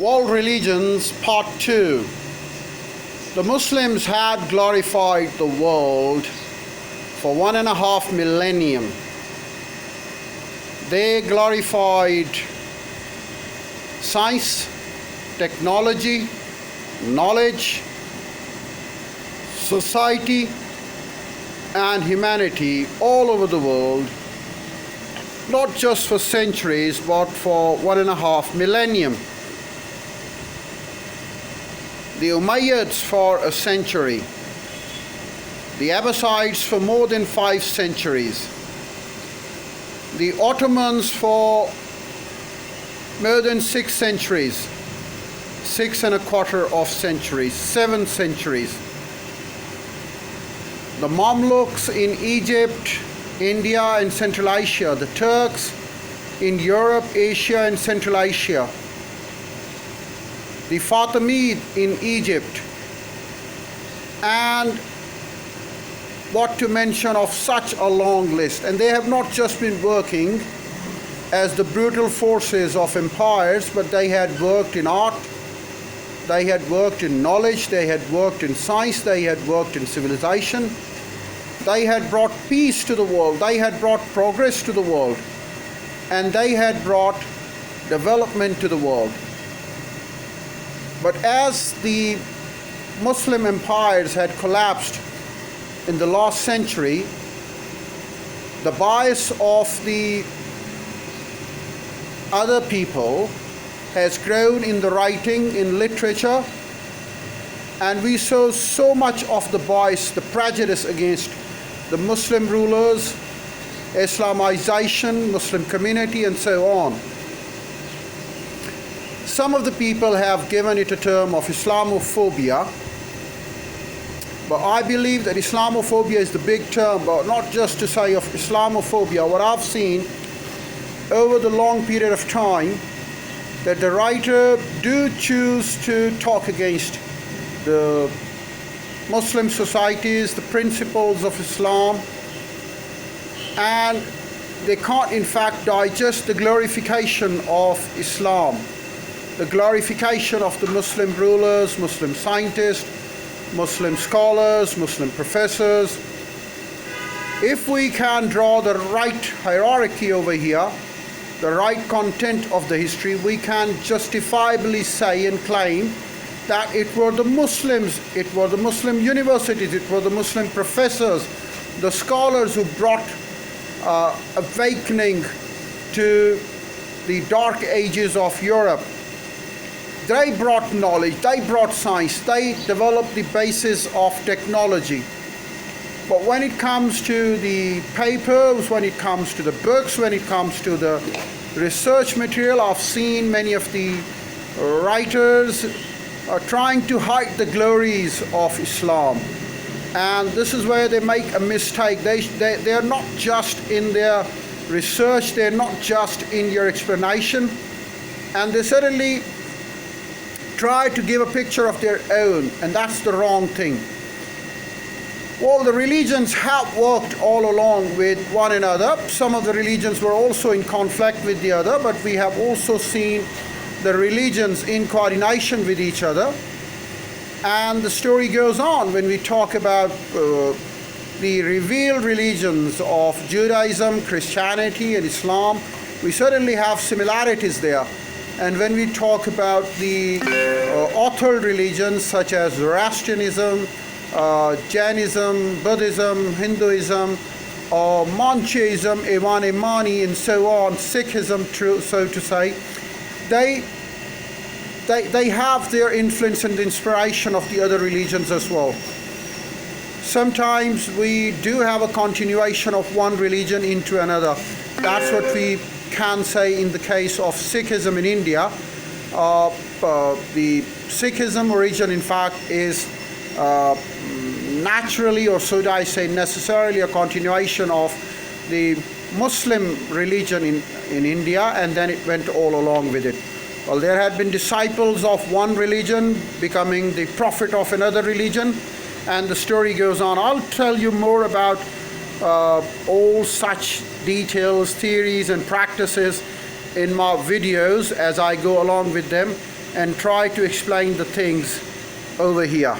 World Religions Part 2. The Muslims had glorified the world for 1.5 millennium. They glorified science, technology, knowledge, society, and humanity all over the world, not just for centuries, but for 1.5 millennium. The Umayyads for a century, the Abbasids for more than 5 centuries, the Ottomans for more than 6 centuries, 6.25 of centuries, 7 centuries. The Mamluks in Egypt, India and Central Asia, the Turks in Europe, Asia and Central Asia, the Fatimid in Egypt, and what to mention of such a long list. And they have not just been working as the brutal forces of empires, but they had worked in art, they had worked in knowledge, they had worked in science, they had worked in civilization, they had brought peace to the world, they had brought progress to the world, and they had brought development to the world. But as the Muslim empires had collapsed in the last century, the bias of the other people has grown in the writing, in literature, and we saw so much of the bias, the prejudice against the Muslim rulers, Islamization, Muslim community, and so on. Some of the people have given it a term of Islamophobia, but I believe that Islamophobia is the big term, but not just to say of Islamophobia. What I've seen over the long period of time, that the writer do choose to talk against the Muslim societies, the principles of Islam, and they can't in fact digest the glorification of Islam, the glorification of the Muslim rulers, Muslim scientists, Muslim scholars, Muslim professors. If we can draw the right hierarchy over here, the right content of the history, we can justifiably say and claim that it were the Muslims, it were the Muslim universities, it were the Muslim professors, the scholars who brought awakening to the dark ages of Europe. They brought knowledge, they brought science, they developed the basis of technology. But when it comes to the papers, when it comes to the books, when it comes to the research material, I've seen many of the writers are trying to hide the glories of Islam. And this is where they make a mistake. They are not just in their research, they're not just in your explanation, and they certainly try to give a picture of their own, and that's the wrong thing. Well, the religions have worked all along with one another. Some of the religions were also in conflict with the other, but we have also seen the religions in coordination with each other. And the story goes on when we talk about the revealed religions of Judaism, Christianity, and Islam. We certainly have similarities there. And when we talk about the author religions such as Zoroastrianism, Jainism, Buddhism, Hinduism, Manchaism, Evan Imani, and so on, Sikhism, so to say, they have their influence and inspiration of the other religions as well. Sometimes we do have a continuation of one religion into another. That's what we can say in the case of Sikhism in India. The Sikhism origin, in fact, is naturally, or should I say necessarily, a continuation of the Muslim religion in India, and then it went all along with it. Well, there had been disciples of one religion becoming the prophet of another religion, and the story goes on. I'll tell you more about all such details, theories, and practices in my videos as I go along with them. and try to explain the things over here.